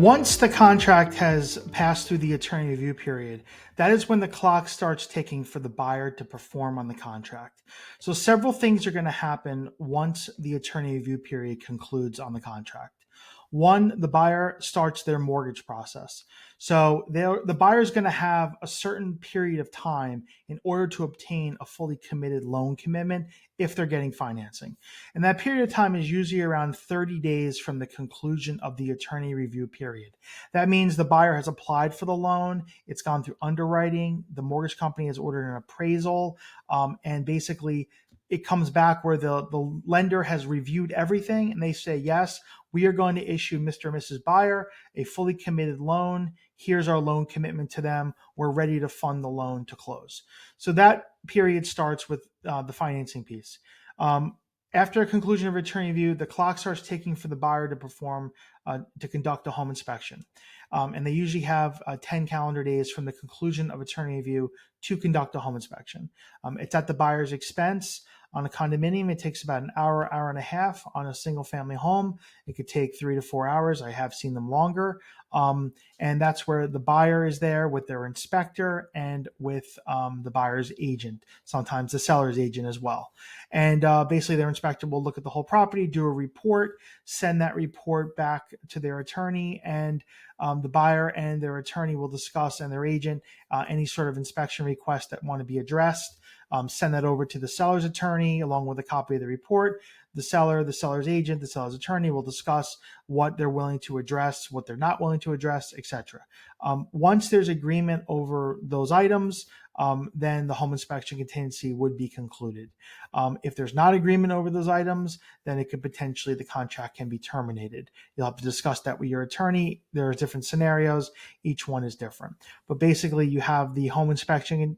Once the contract has passed through the attorney review period, that is when the clock starts ticking for the buyer to perform on the contract. So several things are going to happen once the attorney review period concludes on the contract. One, the buyer starts their mortgage process. So the buyer is going to have a certain period of time in order to obtain a fully committed loan commitment if they're getting financing. And that period of time is usually around 30 days from the conclusion of the attorney review period. That means the buyer has applied for the loan, it's gone through underwriting, the mortgage company has ordered an appraisal, and basically it comes back where the lender has reviewed everything and they say, yes, we are going to issue Mr. and Mrs. Buyer a fully committed loan. Here's our loan commitment to them. We're ready to fund the loan to close. So that period starts with the financing piece. After a conclusion of attorney review, the clock starts ticking for the buyer to conduct a home inspection. And they usually have 10 calendar days from the conclusion of attorney review to conduct a home inspection. It's at the buyer's expense. On a condominium, it takes about an hour, hour and a half. On a single family home, it could take 3 to 4 hours. I have seen them longer. And that's where the buyer is there with their inspector and with the buyer's agent, sometimes the seller's agent as well. And basically their inspector will look at the whole property, do a report, send that report back to their attorney, and the buyer and their attorney will discuss, and their agent, any sort of inspection requests that want to be addressed. Send that over to the seller's attorney along with a copy of the report. The seller, the seller's agent, the seller's attorney will discuss what they're willing to address, what they're not willing to address, etc. Once there's agreement over those items, then the home inspection contingency would be concluded. If there's not agreement over those items, then it could potentially, the contract can be terminated. You'll have to discuss that with your attorney. There are different scenarios. Each one is different. But basically, you have the home inspection,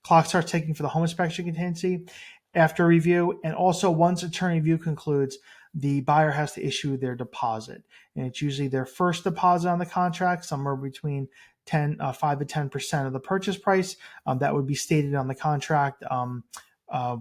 clock starts ticking for the home inspection contingency after review. And also, once attorney review concludes, the buyer has to issue their deposit. And it's usually their first deposit on the contract, somewhere between 5 to 10% of the purchase price. That would be stated on the contract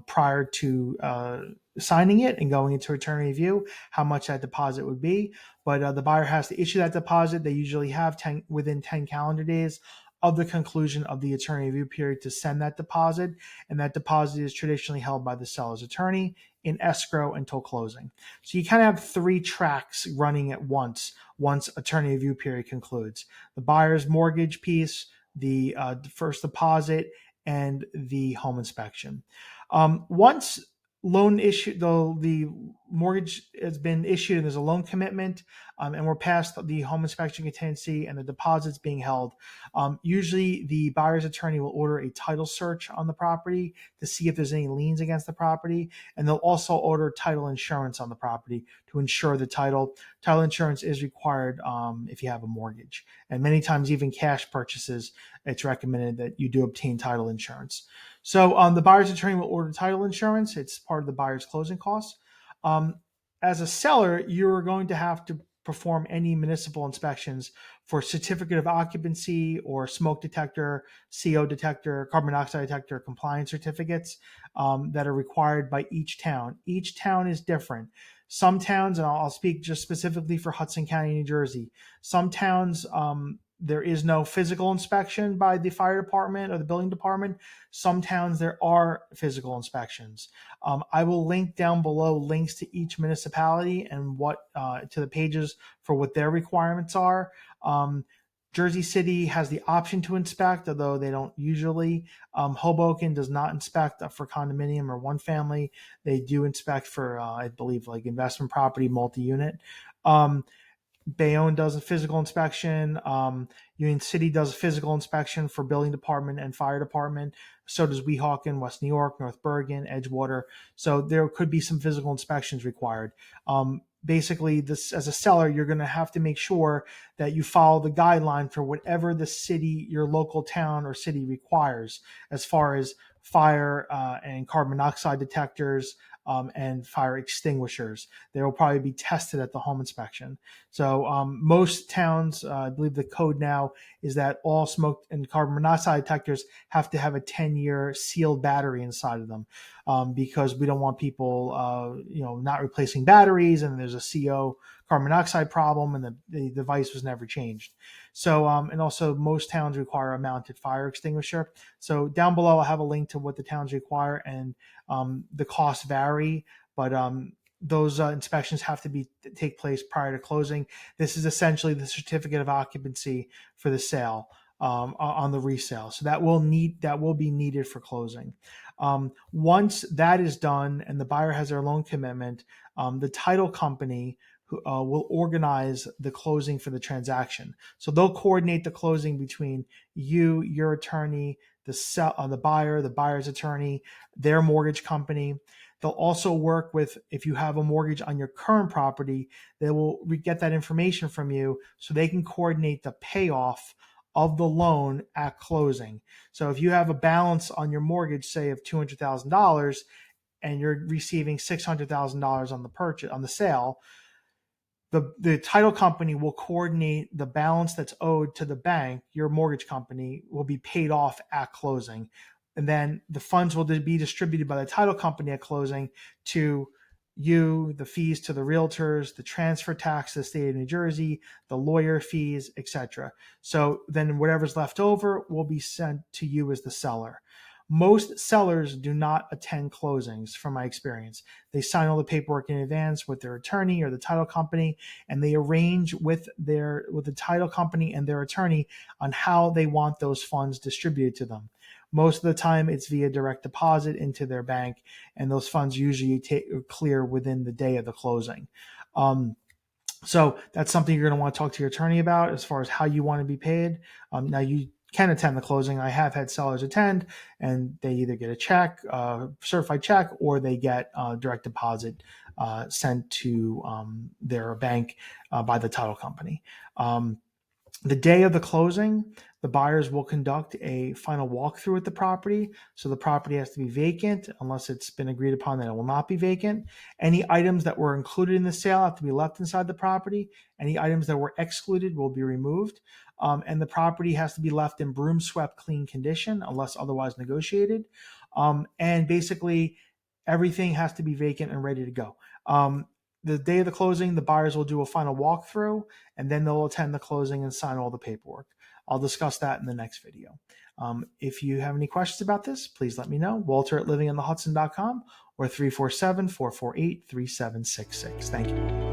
prior to signing it and going into attorney review, how much that deposit would be. But the buyer has to issue that deposit. They usually have within 10 calendar days of the conclusion of the attorney review period to send that deposit. And that deposit is traditionally held by the seller's attorney in escrow until closing. So you kind of have 3 tracks running at once attorney review period concludes: the buyer's mortgage piece, the first deposit, and the home inspection. Once loan issue, though, the mortgage has been issued and there's a loan commitment, and we're past the home inspection contingency and the deposits being held, usually the buyer's attorney will order a title search on the property to see if there's any liens against the property, and they'll also order title insurance on the property to ensure the title insurance is required if you have a mortgage. And many times, even cash purchases, it's recommended that you do obtain title insurance. So the buyer's attorney will order title insurance. It's part of the buyer's closing costs. As a seller, you're going to have to perform any municipal inspections for certificate of occupancy or smoke detector, CO detector, carbon monoxide detector, compliance certificates that are required by each town. Each town is different. Some towns, and I'll speak just specifically for Hudson County, New Jersey, some towns, there is no physical inspection by the fire department or the building department. Some towns, there are physical inspections. I will link down below links to each municipality and to the pages for what their requirements are. Jersey City has the option to inspect, although they don't usually. Hoboken does not inspect for condominium or one family. They do inspect for, I believe, like investment property, multi-unit. Bayonne does a physical inspection. Union City does a physical inspection for building department and fire department. So does Weehawken, West New York, North Bergen, Edgewater. So there could be some physical inspections required. Basically, this, as a seller, you're going to have to make sure that you follow the guideline for whatever the city, your local town or city requires, as far as fire and carbon monoxide detectors, and fire extinguishers. They will probably be tested at the home inspection. So most towns, I believe the code now is that all smoke and carbon monoxide detectors have to have a 10-year sealed battery inside of them, because we don't want people, not replacing batteries, and there's a CO carbon monoxide problem, and the device was never changed. So, and also most towns require a mounted fire extinguisher. So down below, I'll have a link to what the towns require, and the costs vary, but those inspections have to take place prior to closing. This is essentially the certificate of occupancy for the sale on the resale. So that will be needed for closing. Once that is done and the buyer has their loan commitment, the title company will organize the closing for the transaction. So they'll coordinate the closing between you, your attorney, the buyer, the buyer's attorney, their mortgage company. They'll also work with, if you have a mortgage on your current property, they will get that information from you so they can coordinate the payoff of the loan at closing. So if you have a balance on your mortgage, say of $200,000, and you're receiving $600,000 on the purchase, on the sale, the title company will coordinate the balance that's owed to the bank. Your mortgage company will be paid off at closing. And then the funds will be distributed by the title company at closing to you, the fees to the realtors, the transfer tax to the state of New Jersey, the lawyer fees, etc. So then whatever's left over will be sent to you as the seller. Most sellers do not attend closings, from my experience. They sign all the paperwork in advance with their attorney or the title company, and they arrange with the title company and their attorney on how they want those funds distributed to them. Most of the time, it's via direct deposit into their bank, and those funds usually clear within the day of the closing. So that's something you're going to want to talk to your attorney about as far as how you want to be paid. Now, you can attend the closing. I have had sellers attend, and they either get a check, certified check, or they get direct deposit sent to their bank by the title company. The day of the closing, the buyers will conduct a final walkthrough at the property. So the property has to be vacant unless it's been agreed upon that it will not be vacant. Any items that were included in the sale have to be left inside the property. Any items that were excluded will be removed. And the property has to be left in broom swept clean condition unless otherwise negotiated. And basically everything has to be vacant and ready to go. The day of the closing, the buyers will do a final walkthrough, and then they'll attend the closing and sign all the paperwork. I'll discuss that in the next video. If you have any questions about this, please let me know. Walter at livinginthehudson.com or 347-448-3766. Thank you.